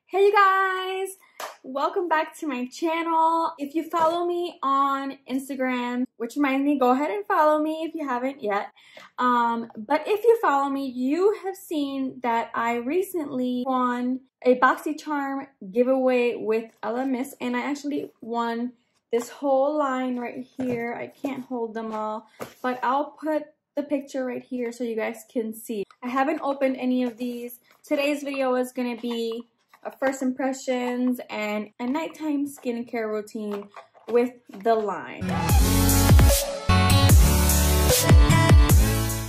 Hey you guys, welcome back to my channel. If you follow me on Instagram, which reminds me, go ahead and follow me if you haven't yet. But if you follow me, you have seen that I recently won a BoxyCharm giveaway with ELEMIS, and I actually won this whole line right here. I can't hold them all, but I'll put the picture right here so you guys can see. I haven't opened any of these. Today's video is going to be first impressions and a nighttime skincare routine with the line.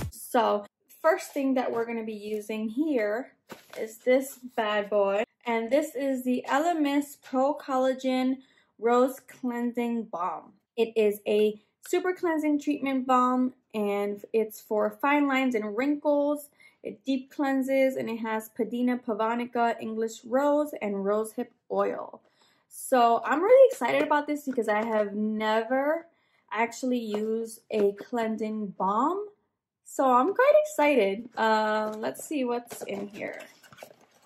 So first thing that we're going to be using here is this bad boy, and this is the ELEMIS Pro-Collagen Rose Cleansing Balm. It is a super cleansing treatment balm, and it's for fine lines and wrinkles. It deep cleanses, and it has Padina Pavanica, English Rose, and Rosehip Oil. So I'm really excited about this because I have never actually used a cleansing balm. So I'm quite excited. Let's see what's in here.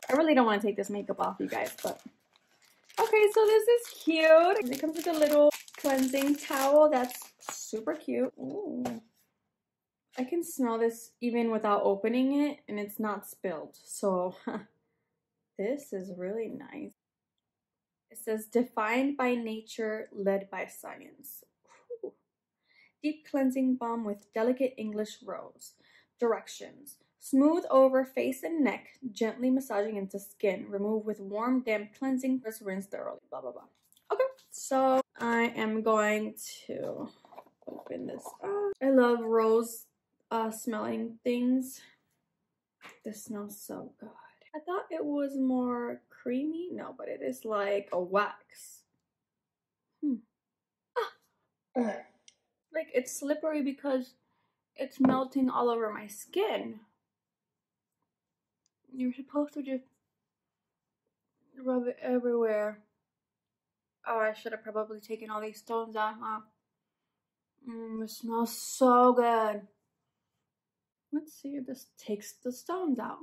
I really don't want to take this makeup off, you guys, but okay, so this is cute. It comes with a little cleansing towel that's super cute. Ooh. I can smell this even without opening it, and it's not spilled. So this is really nice. It says, defined by nature, led by science. Ooh. Deep cleansing balm with delicate English rose. Directions. Smooth over face and neck, gently massaging into skin. Remove with warm, damp cleansing. First rinse thoroughly. Blah, blah, blah. Okay, so I am going to open this up. I love rose smelling things. This smells so good. I thought it was more creamy. No, but it is like a wax. Like it's slippery because it's melting all over my skin. You're supposed to just rub it everywhere. Oh, I should have probably taken all these stones out, huh? It smells so good. Let's see if this takes the stones out.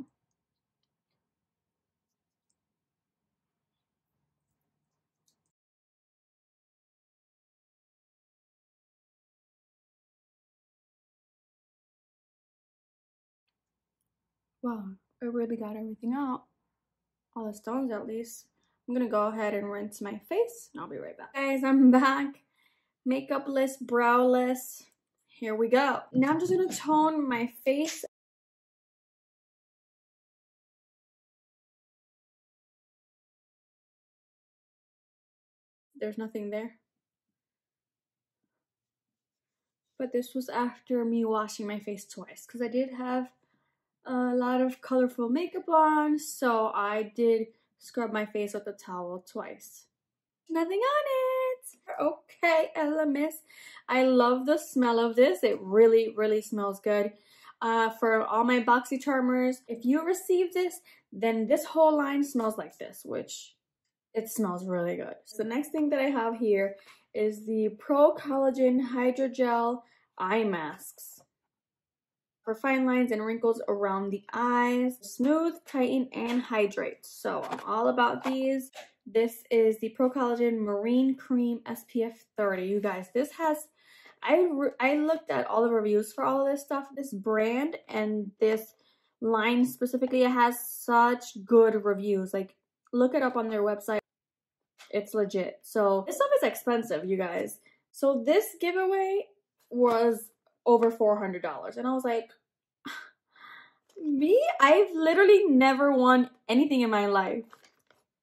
Wow, I really got everything out. All the stones at least. I'm gonna go ahead and rinse my face, and I'll be right back. Guys, I'm back. Makeupless, browless. Here we go. Now I'm just gonna tone my face. There's nothing there. But this was after me washing my face twice, because I did have a lot of colorful makeup on, so I did scrub my face with a towel twice. Nothing on it. Okay, ELEMIS. I love the smell of this. It really, really smells good. For all my BoxyCharmers, if you receive this, then this whole line smells like this, which it smells really good. So the next thing that I have here is the Pro-Collagen Hydrogel eye masks for fine lines and wrinkles around the eyes. Smooth, tighten, and hydrate. So I'm all about these. This is the Pro-Collagen Marine Cream SPF 30. You guys, this has, I looked at all the reviews for all of this stuff. This brand and this line specifically, it has such good reviews. Like, look it up on their website. It's legit. So this stuff is expensive, you guys. So this giveaway was over $400, and I was like, me? I've literally never won anything in my life.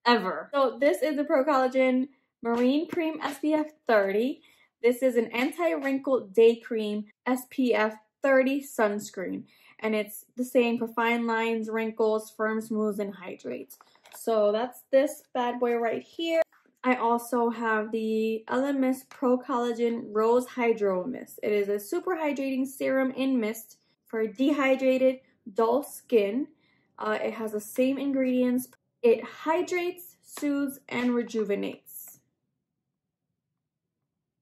Ever. So this is the Pro-Collagen Marine Cream SPF 30. This is an anti-wrinkle day cream SPF 30 sunscreen. And it's the same for fine lines, wrinkles, firm, smooths, and hydrates. So that's this bad boy right here. I also have the ELEMIS Pro-Collagen Rose Hydro Mist. It is a super hydrating serum in mist for dehydrated, dull skin. It has the same ingredients. It hydrates, soothes, and rejuvenates.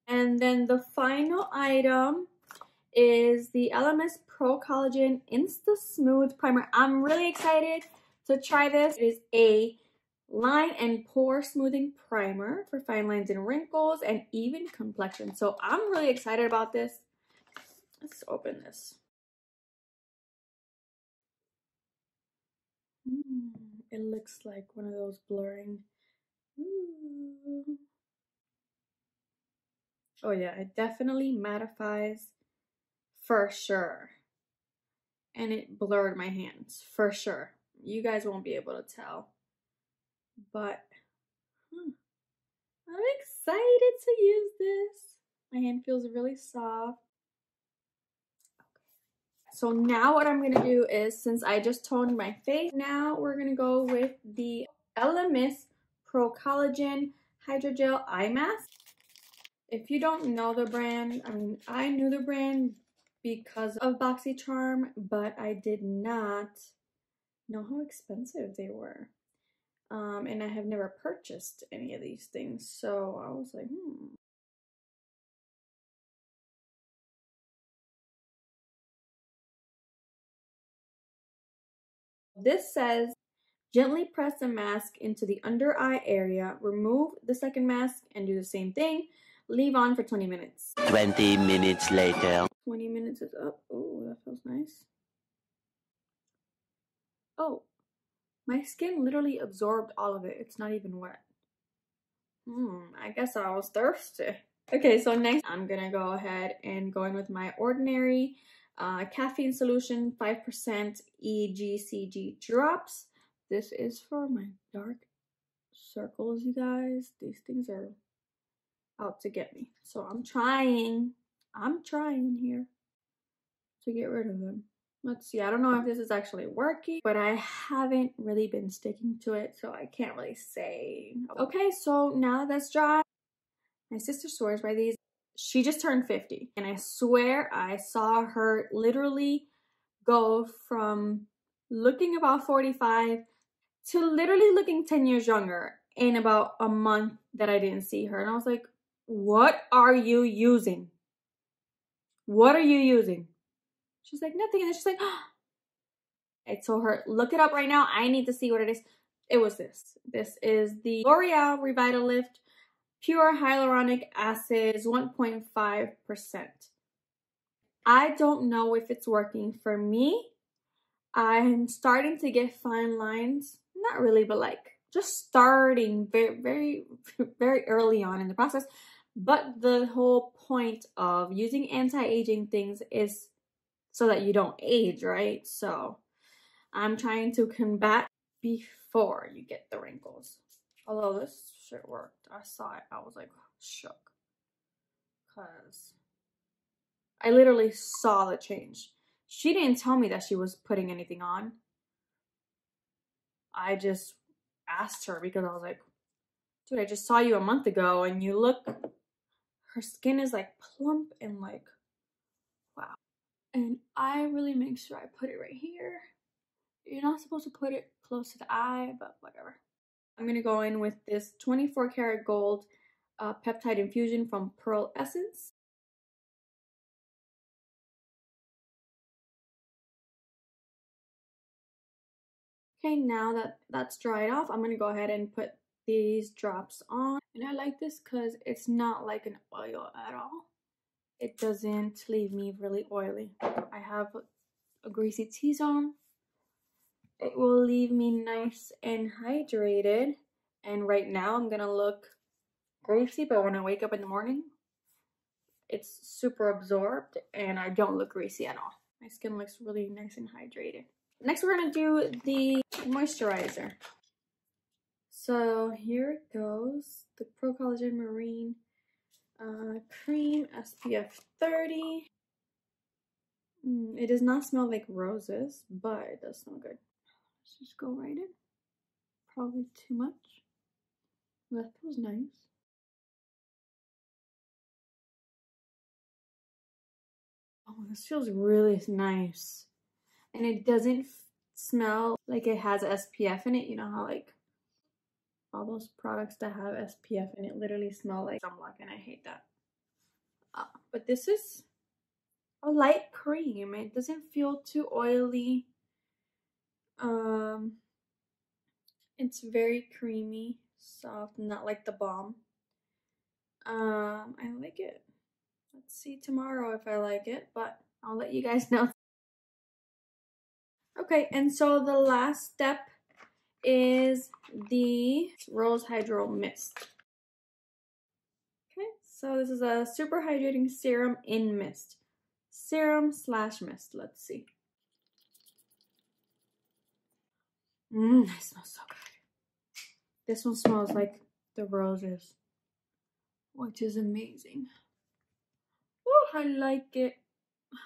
And then the final item is the ELEMIS Pro-Collagen Insta Smooth Primer. I'm really excited to try this. It is a line and pore smoothing primer for fine lines and wrinkles and even complexion. So I'm really excited about this. Let's open this. It looks like one of those blurring. Ooh. Oh yeah, it definitely mattifies for sure. And it blurred my hands for sure. You guys won't be able to tell. But I'm excited to use this. My hand feels really soft. So now what I'm going to do is, since I just toned my face, now we're going to go with the ELEMIS Pro-Collagen Hydrogel Eye Mask. If you don't know the brand, I mean, I knew the brand because of BoxyCharm, but I did not know how expensive they were. And I have never purchased any of these things, so I was like, This says, gently press the mask into the under eye area, remove the second mask, and do the same thing. Leave on for 20 minutes. 20 minutes later. 20 minutes is up. Oh, that feels nice. Oh, my skin literally absorbed all of it. It's not even wet. I guess I was thirsty. Okay, so next I'm gonna go ahead and go in with my ordinary caffeine solution 5% EGCG drops. This is for my dark circles, you guys. These things are out to get me. So I'm trying here to get rid of them. Let's see, I don't know if this is actually working, but I haven't really been sticking to it, so I can't really say. Okay, so now that's dry. My sister swears by these. She just turned 50, and I swear I saw her literally go from looking about 45 to literally looking 10 years younger in about a month that I didn't see her. And I was like, what are you using? What are you using? She's like, nothing. And then she's like, oh. I told her, look it up right now. I need to see what it is. It was this. This is the L'Oreal Revitalift Pure Hyaluronic Acid 1.5%. I don't know if it's working for me. I'm starting to get fine lines. Not really, but like just starting very early on in the process. But the whole point of using anti-aging things is so that you don't age, right? So I'm trying to combat before you get the wrinkles. Although this shit worked. I saw it. I was like shook. Because I literally saw the change. She didn't tell me that she was putting anything on. I just asked her because I was like, dude, I just saw you a month ago and you look, her skin is like plump and like, wow. And I really make sure I put it right here. You're not supposed to put it close to the eye, but whatever. I'm going to go in with this 24 karat gold peptide infusion from Pearl Essence. Okay, now that that's dried off, I'm going to go ahead and put these drops on. And I like this because it's not like an oil at all. It doesn't leave me really oily. I have a greasy T-zone. It will leave me nice and hydrated. And right now I'm going to look greasy, but when I wake up in the morning, it's super absorbed and I don't look greasy at all. My skin looks really nice and hydrated. Next, we're going to do the moisturizer. So here it goes, the Pro-Collagen Marine Cream SPF 30. It does not smell like roses, but it does smell good. Let's just go right in. Probably too much. That feels nice. Oh, this feels really nice. And it doesn't smell like it has SPF in it. You know how like all those products that have SPF in it literally smell like sunblock, and I hate that. But this is a light cream. It doesn't feel too oily. It's very creamy, soft, not like the Balm. I like it. Let's see tomorrow if I like it, but I'll let you guys know. Okay, and so the last step is the Rose Hydro Mist. Okay, so this is a super hydrating serum in mist. Serum/mist, let's see. It smells so good. This one smells like the roses, which is amazing. Oh, I like it. I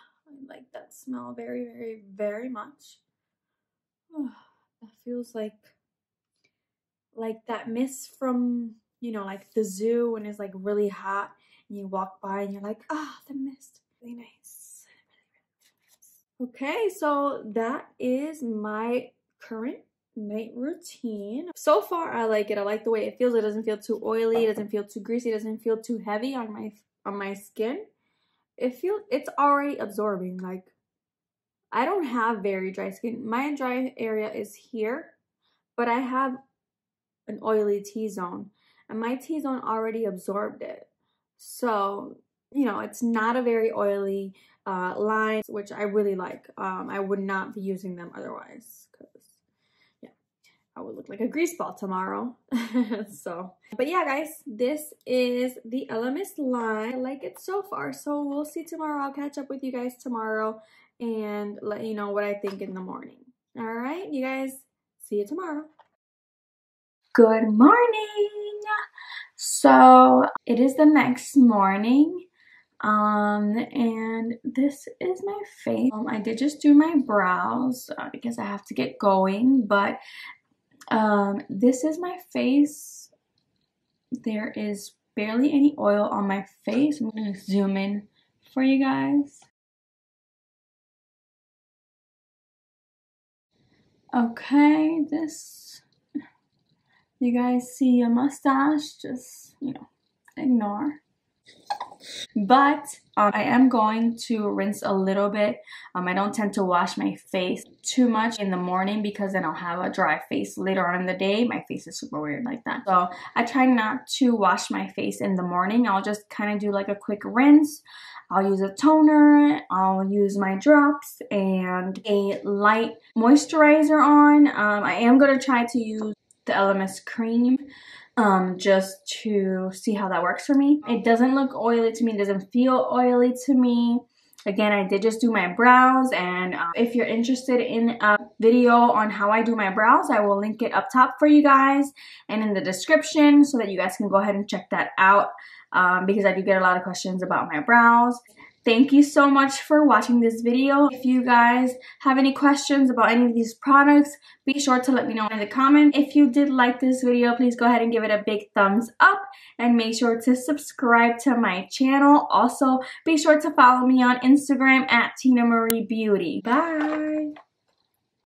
like that smell very, very, very much. Oh, that feels like that mist from, you know, like the zoo when it's like really hot and you walk by and you're like, ah, the mist. Really nice. Okay, so that is my current night routine. So far, I like it. I like the way it feels. It doesn't feel too oily. It doesn't feel too greasy. It doesn't feel too heavy on my skin. It's already absorbing. Like, I don't have very dry skin. My dry area is here, but I have an oily T-zone, and my T-zone already absorbed it. So, you know, it's not a very oily line, which I really like. I would not be using them otherwise, because yeah, I would look like a grease ball tomorrow. So, but yeah, guys, this is the ELEMIS line. I like it so far, so we'll see tomorrow. I'll catch up with you guys tomorrow and let you know what I think in the morning. All right, you guys, see you tomorrow. Good morning. So it is the next morning, and this is my face. I did just do my brows because I have to get going, but this is my face. There is barely any oil on my face. I'm gonna zoom in for you guys. Okay, you guys see a mustache, just, you know, ignore. But I am going to rinse a little bit. I don't tend to wash my face too much in the morning because then I'll have a dry face later on in the day. My face is super weird like that. So I try not to wash my face in the morning. I'll just kind of do like a quick rinse. I'll use a toner, I'll use my drops and a light moisturizer on. I am going to try to use the ELEMIS cream just to see how that works for me. It doesn't look oily to me, it doesn't feel oily to me. Again, I did just do my brows, and if you're interested in a video on how I do my brows, I will link it up top for you guys and in the description so that you guys can go ahead and check that out because I do get a lot of questions about my brows. Thank you so much for watching this video. If you guys have any questions about any of these products, be sure to let me know in the comments. If you did like this video, please go ahead and give it a big thumbs up and make sure to subscribe to my channel. Also, be sure to follow me on Instagram at Tina Marie Beauty. Bye!